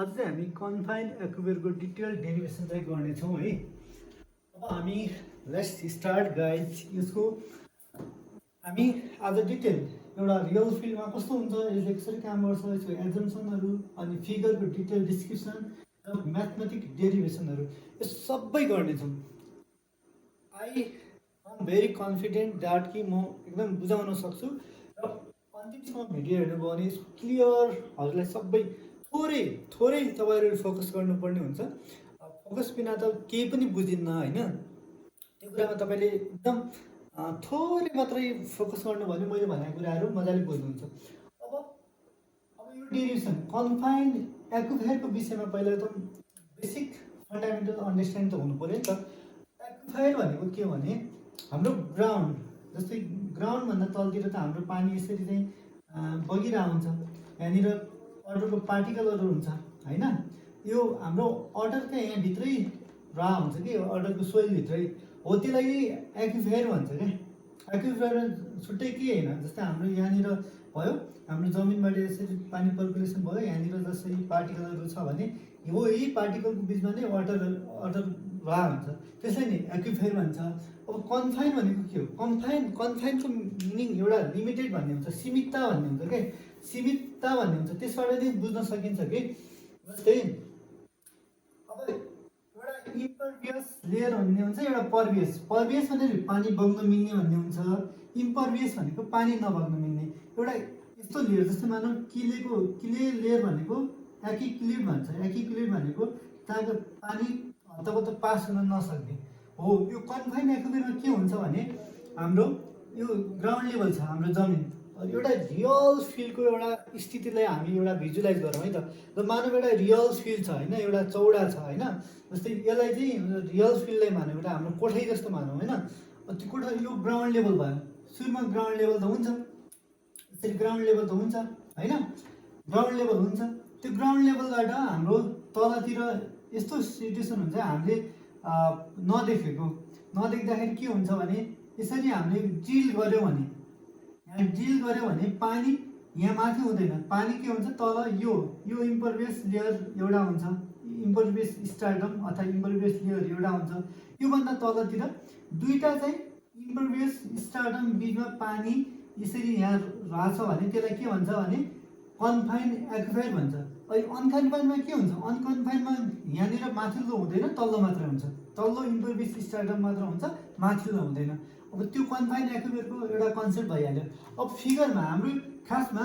आज चाहिँ हामी कन्फाइन एक्युबेरको डिटेल डेरिभेसन चाहिँ गर्नेछौँ है। अब हामी लेट्स स्टार्ट गाइज। यसको हामी आज डिटेल एउटा रियल फिल्डमा कस्तो हुन्छ, यसले कसरी काम गर्छ, यसको एजम्सनहरू अनि फिगरको डिटेल डिस्क्रिप्सन र म्याथमेटिक डेरिभेसनहरू यो सबै गर्नेछौँ। I am very confident that कि म एकदम बुझाउन सक्छु र अन्तिमसम्म भिडियो हेर्नुभयो भने यसको क्लियरहरूलाई सबै थोरै थोरै तपाईँहरू फोकस गर्नुपर्ने हुन्छ। फोकस बिना त केही पनि बुझिन्न होइन। त्यो कुरामा तपाईँले एकदम थोरै मात्रै फोकस गर्नुभयो भने मैले भनेको कुराहरू मजाले बुझ्नुहुन्छ। अब यो डेरिभेसन कन्फाइन्ड एक्युफायरको विषयमा पहिला त बेसिक फन्डामेन्टल अन्डरस्ट्यान्ड त हुनु पऱ्यो नि त। एक्युफायर भनेको के हो भने हाम्रो ग्राउन्ड, जस्तै ग्राउन्डभन्दा तलतिर त हाम्रो पानी यसरी चाहिँ बगिरहेको हुन्छ, यहाँनिर अर्डरको पार्टिकलहरू हुन्छ होइन। यो हाम्रो अर्डर चाहिँ यहाँभित्रै रह हुन्छ कि अर्डरको सोइलभित्रै हो, त्यसलाई एक्युफायर भन्छ क्या। एक्युफायर छुट्टै के होइन, जस्तै हाम्रो यहाँनिर भयो हाम्रो जमिनबाट यसरी पानी पर्कुलेसन भयो, यहाँनिर जस्तै पार्टिकलहरू छ भने हो यही पार्टिकलको बिचमा नै अर्डर रह हुन्छ, त्यसलाई नै एक्युफायर भन्छ। अब कन्फाइन भनेको के हो? कन्फाइनको मिनिङ एउटा लिमिटेड भन्ने हुन्छ, सीमितता भन्ने हुन्छ क्या, सीमितता भन्ने हुन्छ। त्यसबाट नै बुझ्न सकिन्छ कि जस्तै अब एउटा इम्परभियस लेयर भन्ने हुन्छ, एउटा पर्भियस। पर्भियस भनेर पानी बग्न मिल्ने भन्ने हुन्छ, इम्परभियस भनेको पानी नबग्न मिल्ने एउटा यस्तो लेयर। जस्तै मानौँ क्ले लेयर भनेको एक्युक्लिड भन्छ। एक्युक्लिड भनेको त्यहाँको पानी हतपत पास हुन नसक्ने हो। यो कन्फाइन एक्युफायरमा के हुन्छ भने हाम्रो यो ग्राउन्ड लेभल छ हाम्रो जमिन, एउटा रियल फिल्डको एउटा स्थितिलाई हामी एउटा भिजुलाइज गरौँ है त। र मानव एउटा रियल फिल्ड छ होइन, एउटा चौडा छ होइन, जस्तै यसलाई चाहिँ रियल फिल्डलाई मानौँ, एउटा हाम्रो कोठै जस्तो मानौँ होइन। त्यो कोठा यो ग्राउन्ड लेभल भयो, सुरुमा ग्राउन्ड लेभल त हुन्छ, यसरी ग्राउन्ड लेभल त हुन्छ होइन, ग्राउन्ड लेभल हुन्छ। त्यो ग्राउन्ड लेभलबाट हाम्रो तलतिर यस्तो सिचुएसन हुन्छ हामीले नदेख्दाखेरि के हुन्छ भने यसरी हामीले ड्रिल गऱ्यौँ भने, यहाँ ड्रिल गऱ्यो भने पानी यहाँ माथि हुँदैन, पानी के हुन्छ तल यो इम्परभियस लेयर एउटा हुन्छ, इम्परभियस स्टार्डम अथवा इम्परभियस लेयर एउटा हुन्छ। योभन्दा तलतिर दुईवटा चाहिँ इम्परभियस स्टार्डम बिचमा पानी यसरी यहाँ रहेछ भने त्यसलाई के भन्छ भने कन्फाइन्ड एक्युफायर भन्छ। अहिले अनकन्फाइन्डमा के हुन्छ, अनकन्फाइन्डमा यहाँनिर माथिल्लो हुँदैन, तल्लो मात्र हुन्छ, तल्लो इम्परभियस स्टार्डम मात्र हुन्छ, माथिल्लो हुँदैन। अब त्यो कन्फाइन्ड एक्युफायरको एउटा कन्सेप्ट भइहाल्यो। अब फिगरमा हाम्रो खासमा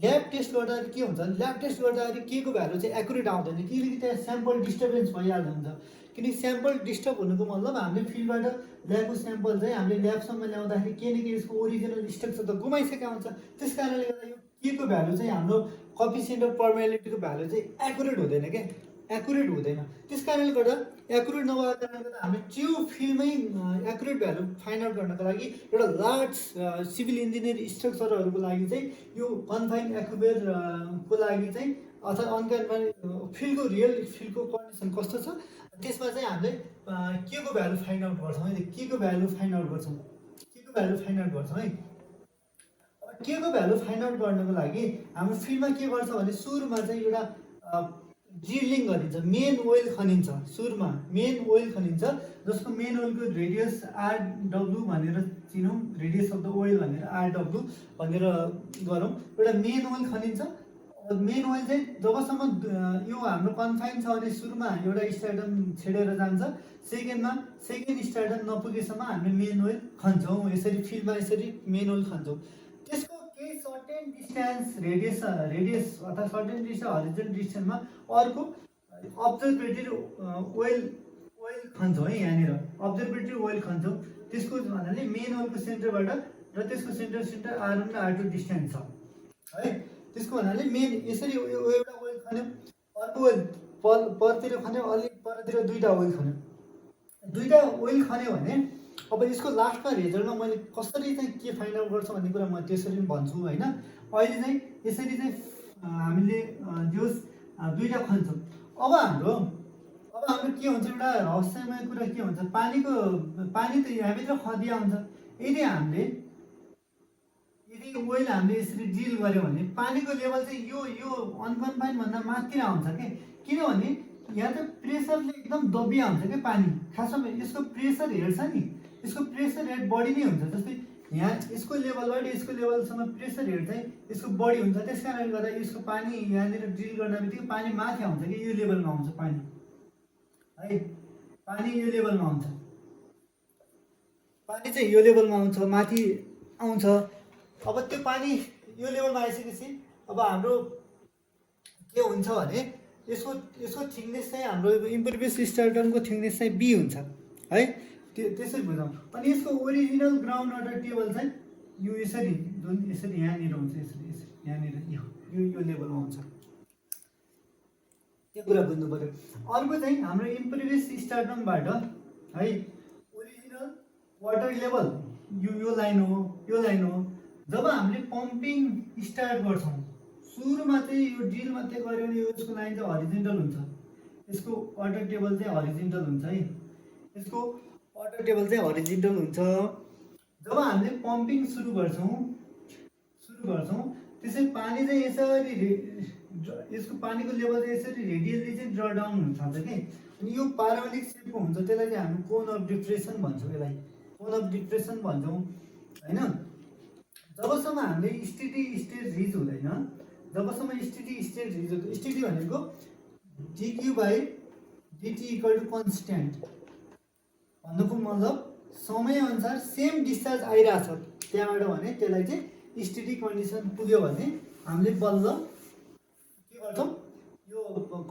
ल्याब टेस्ट गर्दाखेरि के हुन्छ, ल्याब टेस्ट गर्दाखेरि के को भ्यालु चाहिँ एकुरेट आउँदैन, किनकि त्यहाँ स्याम्पल डिस्टर्बेन्स भइहाल्नु हुन्छ। किनकि स्याम्पल डिस्टर्ब हुनुको मतलब हामीले फिल्डबाट ल्याएको स्याम्पल चाहिँ हामीले ल्याबसम्म ल्याउँदाखेरि के न के यसको ओरिजिनल स्ट्रक्चर त गुमाइसकेको हुन्छ। त्यस कारणले गर्दा यो के को भ्यालु चाहिँ हाम्रो कोएफिसिएन्ट अफ पर्मेबिलिटीको भ्यालु चाहिँ एकुरेट हुँदैन क्या, एकुरेट हुँदैन। त्यस कारणले गर्दा एकुरेट नभएको कारणले गर्दा हामी त्यो फिल्डमै एकुरेट भ्यालु फाइन्ड आउट गर्नको लागि एउटा लार्ज सिभिल इन्जिनियर स्ट्रक्चरहरूको लागि चाहिँ यो कन्फाइन्ड एक्युफायर को लागि चाहिँ अथवा अनकन्फाइन्ड फिल्डको रियल फिल्डको कन्डिसन कस्तो छ त्यसमा चाहिँ हामीले के को भ्यालु फाइन्ड आउट गर्छौँ है, के को भ्यालु फाइन्ड आउट गर्छौँ, के को भ्यालु फाइन्ड आउट गर्छौँ है। के को भ्यालु फाइन्ड आउट गर्नको लागि हाम्रो फिल्डमा के गर्छ भने सुरुमा चाहिँ एउटा ड्रिलिङ गरिन्छ, मेन ओइल खनिन्छ। सुरुमा मेन ओइल खनिन्छ, जसको मेन ओइलको रेडियस आरडब्लु भनेर चिनौँ, रेडियस अफ द ओइल भनेर आरडब्लु भनेर गरौँ। एउटा मेन ओइल खनिन्छ। मेन ओइल चाहिँ जबसम्म यो हाम्रो कन्फाइन छ भने सुरुमा एउटा स्टार्डम छेडेर जान्छ, सेकेन्ड स्टार्डम नपुगेसम्म हामीले मेन ओइल खन्छौँ। यसरी फिल्डमा यसरी मेन ओइल खन्छौँ। त्यसको केही सर्टेन डिस्टेन्स रेडियस अथवा सर्टेन डिस्टेन्स हरिजन डिस्टेन्समा अर्को अब्जर्भेटरी ओइल खन्छौँ है, यहाँनिर अब्जर्भेटरी ओइल खन्छौँ। त्यसको भन्नाले मेन ओइलको सेन्टरबाट र त्यसको सेन्टर R1 र R2 डिस्टेन्स छ है। त्यसको भन्नाले मेन यसरी एउटा ओइल खन्यो, अर्को ओइल परतिर खन्यो, अलिक परतिर दुईवटा ओइल खन्यो। दुईवटा ओइल खन्यो भने अब यसको लास्टमा रिजल्टमा मैले कसरी चाहिँ के फाइन्ड आउट गर्छ भन्ने कुरा म त्यसरी पनि भन्छु होइन। अहिले चाहिँ यसरी चाहिँ हामीले जो दुईवटा खन्छौँ। अब हाम्रो के हुन्छ, एउटा रहस्यमय कुरा के हुन्छ, पानी त यहाँभित्र खदिया हुन्छ। यदि यदि ओइल हामीले यसरी ड्रिल गऱ्यौँ भने पानीको लेभल चाहिँ यो अनकन्फाइन्ड भन्दा माथि आउँछ के, किनभने यहाँ त प्रेसरले एकदम दबिया हुन्छ क्या पानी। खासमा यसको प्रेसर हेड छ नि, यसको प्रेसर हेड बढी नै हुन्छ। जस्तै यहाँ यसको लेभलबाट यसको लेभलसम्म प्रेसर हेड चाहिँ यसको बढी हुन्छ। त्यस कारणले गर्दा यसको पानी यहाँनिर ड्रिल गर्न बित्तिकै पानी माथि आउँछ कि यो लेभलमा आउँछ पानी है, पानी यो लेभलमा आउँछ, पानी चाहिँ यो लेभलमा आउँछ, माथि आउँछ। अब त्यो पानी यो लेभलमा आइसकेपछि अब हाम्रो के हुन्छ भने यसको थिकनेस चाहिँ हाम्रो इम्परभियस स्टार्टनको थिकनेस चाहिँ बी हुन्छ है, त्यसरी बुझौँ। अनि यसको ओरिजिनल ग्राउन्ड वाटर टेबल चाहिँ यो यसरी जुन यसरी यहाँनिर हुन्छ, यसरी यसरी यहाँनिर यो लेभलमा हुन्छ, त्यो कुरा बुझ्नु पऱ्यो। अर्को चाहिँ हाम्रो इम्परभियस स्टार्टमबाट है ओरिजिनल वाटर लेभल यो लाइन हो, यो लाइन हो। जब हामीले पम्पिङ स्टार्ट गर्छौँ सुरुमा चाहिँ यो ड्रिल मात्रै गऱ्यो भने यसको लाइन चाहिँ हरिजेन्टल हुन्छ, यसको वाटर टेबल चाहिँ हरिजेन्टल हुन्छ है, यसको वाटर टेबल चाहिँ हरिजेन्टल हुन्छ। जब हामीले पम्पिङ सुरु गर्छौँ त्यसै पानी चाहिँ यसरी यसको पानीको लेभल चाहिँ यसरी रेडियली चाहिँ ड्र डाउन हुन थाल्छ कि। अनि यो पाराबोलिक सेपको हुन्छ, त्यसलाई चाहिँ हामी कोन अफ डिप्रेसन भन्छौँ, यसलाई कोन अफ डिप्रेसन भन्छौँ होइन। जबसम्म हामीले स्टेडी स्टेट रिच हुँदैन, जबसम्म स्टेडी स्टेट रिच हुँदैन, स्टेडी भनेको DQ by DT equal to constant भन्नुको मतलब समयअनुसार सेम डिस्चार्ज आइरहेछ त्यहाँबाट भने त्यसलाई चाहिँ स्टेडी कन्डिसन पुग्यो भने हामीले बल्ल के गर्छौँ, यो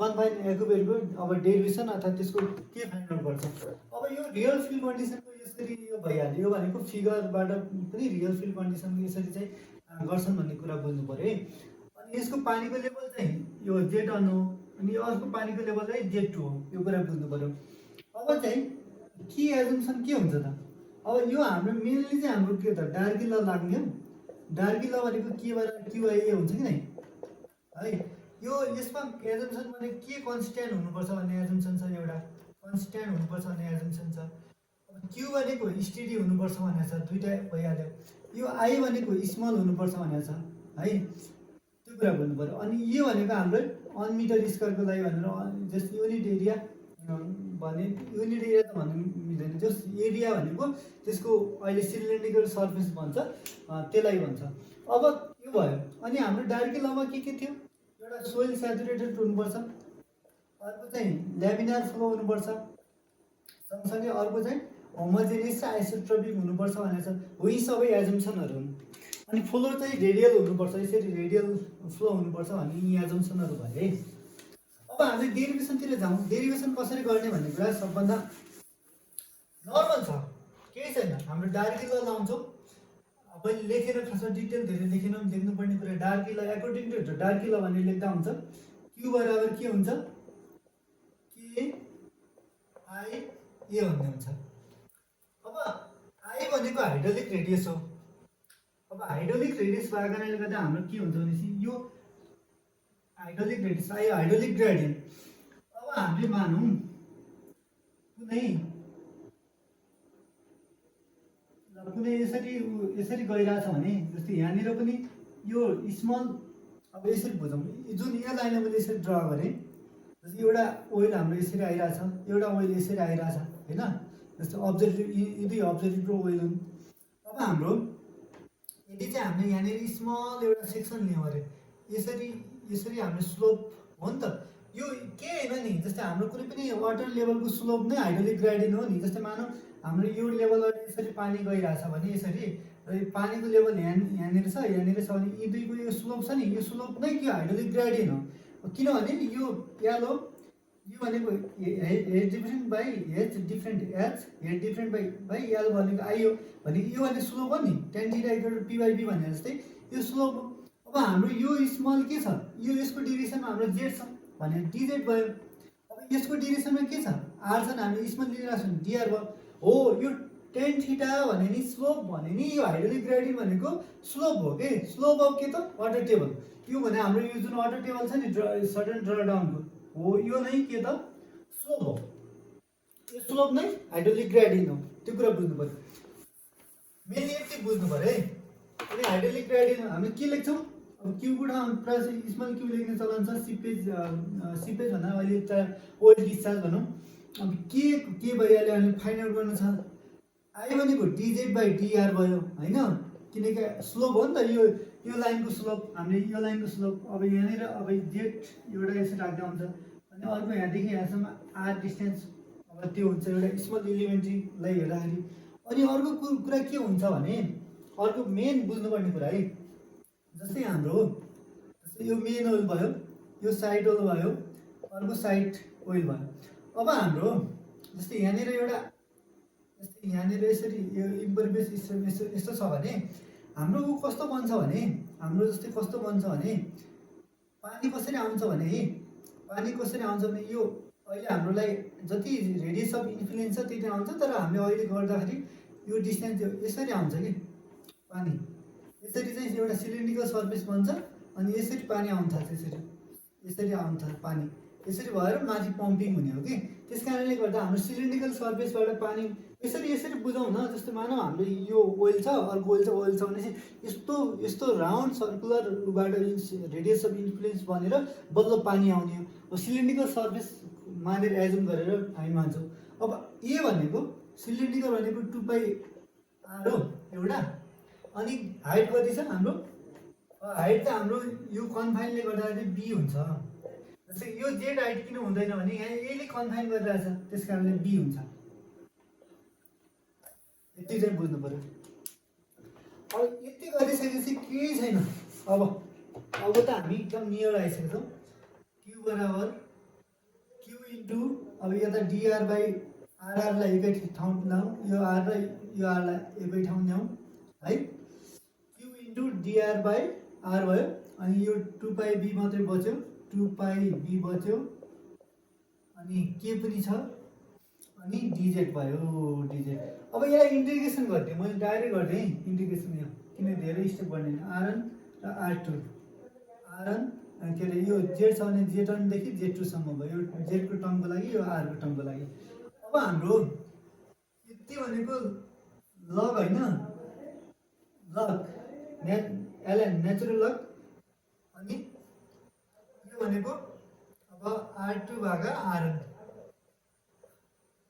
कन्फाइन एक्युबेरको अब डेरिभेसन अथवा त्यसको के फाइन्ड आउट गर्छ। अब यो रियल फिल्ड कन्डिसनको यसरी यो भइहाल्यो, यो भनेको फिगरबाट पनि रियल फिल्ड कन्डिसन यसरी चाहिँ गर्छन् भन्ने कुरा बुझ्नु पऱ्यो है। अनि यसको पानीको लेभल चाहिँ यो Z1 हो, अनि अर्को पानीको लेभल चाहिँ Z2 हो, यो कुरा बुझ्नु पऱ्यो। अब चाहिँ के एजम्सन के हुन्छ त, अब यो हाम्रो मेनली चाहिँ हाम्रो के त डार्की ल लाग्ने हो। डार्की ल भनेको केबाट क्युआइए हुन्छ कि नै है। यो यसमा एजम्सन भने के कन्स्ट्यान्ट हुनुपर्छ भन्ने एजम्सन छ, एउटा कन्स्ट्यान्ट हुनुपर्छ भन्ने एजम्सन छ। क्यु भनेको स्टेडी हुनुपर्छ भनेको छ, दुईटा भइहाल्यो। यो आई भनेको स्मल हुनुपर्छ भनेको छ है, त्यो कुरा बुझ्नु पऱ्यो। अनि यो भनेको हाम्रो 1 मिटर स्क्वायरको लागि भनेर जस्ट युनिट एरिया भने युनिट एरिया त भन्नु मिल्दैन, जस्ट एरिया भनेको त्यसको अहिले सिलिन्ड्रिकल सर्फेस भन्छ त्यसलाई भन्छ। अब यो भयो। अनि हाम्रो डार्की लमा के थियो, एउटा सोइल सेचुरेटेड हुनुपर्छ, अर्को चाहिँ ल्यामिनार फ्लो हुनुपर्छ, सँगसँगै अर्को चाहिँ होमोजेनियस र आइसोट्रोपिक हुनुपर्छ भनेको छ हो। यी सबै एजम्सनहरू हुन्। अनि फ्लो चाहिँ रेडियल हुनुपर्छ, यसरी रेडियल फ्लो हुनुपर्छ भन्ने यी एजम्सनहरू भयो है। अब हामीले डेरिभेसनतिर जाउँ। डेरिभेसन कसरी गर्ने भन्ने कुरा सबभन्दा नर्मल छ, केही छैन। हाम्रो डार्की ल लाउँछौँ, पहिले लेखेर खासमा डिटेल धेरै लेखेनौँ, लेख्नुपर्ने कुरा डार्की ल एकोर्डिङ टु डार्की ल भनेर लेख्दा हुन्छ। क्यु बराबर के हुन्छ, के आई ए भन्ने हुन्छ। अब आई भनेको हाइड्रोलिक रेडियस हो। अब हाइड्रोलिक रेडियस भएको कारणले गर्दा हाम्रो के हुन्छ भनेपछि यो हाइड्रोलिक रेडियस आयो हाइड्रोलिक ग्रेडियन्ट। अब हामीले मानौँ कुनै यसरी गइरहेछ भने, जस्तै यहाँनिर पनि यो स्मल, अब यसरी बुझौँ, जुन यो लाइनमा मैले यसरी ड्र गरेँ, जस्तै एउटा ओइल हाम्रो यसरी आइरहेछ, एउटा ओइल यसरी आइरहेछ होइन, जस्तो अब्जर्भेटिभ यी दुई अब्जर्भेटिभ ओइल हुन्। अब हाम्रो यदि चाहिँ हामीले यहाँनिर स्मल एउटा सेक्सन लियौँ अरे, यसरी हाम्रो स्लोप हो नि त, यो के होइन नि, जस्तै हाम्रो कुनै पनि वाटर लेभलको स्लोप नै हाइड्रोलिक ग्रेडियन्ट हो नि। जस्तै मानौँ हाम्रो यो लेभलबाट यसरी पानी गइरहेछ भने यसरी पानीको लेभल यहाँनिर छ, यहाँनिर छ भने यी दुईको यो स्लोप छ नि, यो स्लोप नै के हाइड्रोलिक ग्रेडियन्ट हो। किनभने यो येलो यो भनेको head different by head different head different by L भनेको आई हो भने यो भने स्लोप हो नि, tan theta equal to p/b भने जस्तै यो स्लोप हो। अब हाम्रो यो स्मल के छ, यो यसको डिरेक्सनमा हाम्रो जेड छ भने dz भयो। अब यसको डिरेक्सनमा के छ, आर छ, हामीले स्मल लिइरहेको छौँ dr भयो। हो यो tan थीटा भने नि स्लोप भने नि यो हाइड्रोलिक ग्रेडियन्ट भनेको स्लोप हो के, स्लोप अफ के त वाटर टेबल। यो भने हाम्रो यो जुन वाटर टेबल छ नि सडन ड्र डाउनको हो, यो नै के त स्लोप हो। यो स्लोप नै हाइड्रोलिक ग्रेडियन्ट हो, त्यो कुरा बुझ्नु पर्यो। मेनली यति बुझ्नु पर्यो है। अनि हाइड्रोलिक ग्रेडियन्ट हामी के लेख्छौँ अब क्यूको ठाउँमा प्रायः स्मल क्यू लेख्ने चलन छ सिपेज सिपेज भन्दा अहिले त ओइल डिस्चार्ज भनौँ अब के भइहाल्यो भने फाइन्ड आउट गर्नु छ आई भनेको डिजेड बाई डिआर भयो होइन किनकि स्लोप हो नि त यो लाइनको स्लोप हामीले यो लाइनको स्लोप अब यहाँनिर अब जेड एउटा यसरी राख्दा हुन्छ अनि अर्को यहाँदेखि यहाँसम्म आर डिस्टेन्स अब त्यो हुन्छ एउटा स्मल इलिमेन्ट्रीलाई हेर्दाखेरि अनि अर्को कुरा के हुन्छ भने अर्को मेन बुझ्नुपर्ने कुरा है जस्तै हाम्रो जस्तै यो मेन ओइल भयो यो साइड ओइल भयो अर्को साइड ओइल भयो अब हाम्रो जस्तै यहाँनिर एउटा जस्तै यहाँनिर यसरी यो इम्परभियस यस्तो छ भने हाम्रो कस्तो बन्छ भने हाम्रो जस्तै कस्तो बन्छ भने पानी कसरी आउँछ भने यो अहिले हाम्रोलाई जति रेडियस अफ इन्फ्लुएन्स छ त्यति आउँछ तर हामीले अहिले गर्दाखेरि यो डिस्टेन्स यसरी आउँछ कि पानी यसरी चाहिँ एउटा सिलिन्ड्रिकल सर्फेस बन्छ अनि यसरी पानी आउन थाल्छ यसरी आउन थाल्छ पानी यसरी भएर माथि पम्पिङ हुने हो कि त्यस कारणले गर्दा हाम्रो सिलिन्ड्रिकल सर्फेसबाट पानी यसरी बुझौँ न जस्तो मानौँ हाम्रो यो ओइल छ अर्को ओइल छ भनेपछि यस्तो राउन्ड सर्कुलर बाट रेडियस अफ इन्फ्लुएन्स बनेर बल्ल पानी आउने हो सिलिन्ड्रिकल सर्फेस मानेर एजुम गरेर हामी मान्छौँ अब ए भनेको सिलिन्ड्रिकल भनेको 2 आर हो एउटा अनि हाइट कति छ हाम्रो हाइट त हाम्रो यो कन्फाइनले गर्दाखेरि बी हुन्छ जस्तै यो जेड हाइट किन हुँदैन भने यहाँ एले कन्फाइन गरिरहेछ त्यस कारणले बी हुन्छ यति चाहिँ बुझ्नु पर्यो अब यति गरिसकेपछि केही छैन अब त हामी एकदम नियर आइसकेको छौँ क्यू बराबर क्यू इन्टु अब यता डिआर बाई आरआरलाई एकै ठाउँ ल्याउँ यो आर र यो आरलाई एकै ठाउँ ल्याउँ है Q into DR by R भयो अनि यो 2πb मात्रै बच्यो 2πb बच्यो अनि के पनि छ अनि डिजेड भयो डिजेड अब यसलाई इन्टिग्रेसन गरिदिएँ मैले डाइरेक्ट गरिदिएँ इन्टिग्रेसन यो किन धेरै स्टेप गर्दैन आरएन र आर2 आरएन के अरे यो जेड छ भने जेड1देखि जेड2सम्म भयो यो जेडको टर्मको लागि यो आरको टर्मको लागि अब हाम्रो यति भनेको लग होइन लग एलएन नेचुरल लग अनि यो भनेको अब आर2 भागा आरएन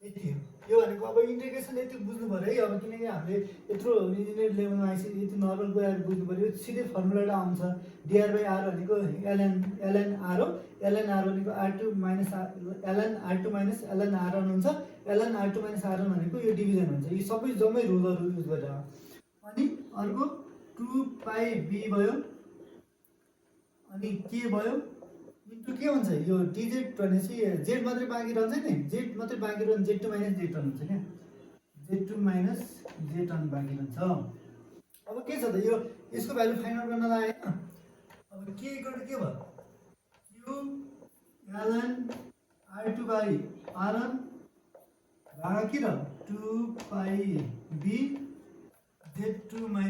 यति हो यो भनेको अब इन्टिग्रेसन यति बुझ्नु पऱ्यो है अब किनकि हामीले यत्रो इन्जिनियर लेभलमा आइसक्यो यति नर्मल गएर बुझ्नु पऱ्यो सिधै फर्मुलाबाट आउँछ डिआर बाई आर भनेको एलएन आर हो एलएन आर भनेको R two minus L N R two minus L N R N हुन्छ एलएन आर2 माइनस आरएन भनेको यो डिभिजन हुन्छ यो सबै जम्मै रुलहरू युज गरेर अनि अर्को 2πb भयो अनि के भयो इन्टु के हुन्छ यो डिजेड भनेपछि जेड मात्रै बाँकी रहन्छ नि जेड मात्रै बाँकी रहन्छ जेड2 माइनस जेड1 हुन्छ क्या जेड2 माइनस जेड1 बाँकी रहन्छ अब के छ त यो यसको भ्यालु फाइन्ड आउट गर्न लाग्यो अब के इक्वल टु के भयो क्यू एलएन आर2 बाई आरएन भागा के र 2πb जेड2 माइनस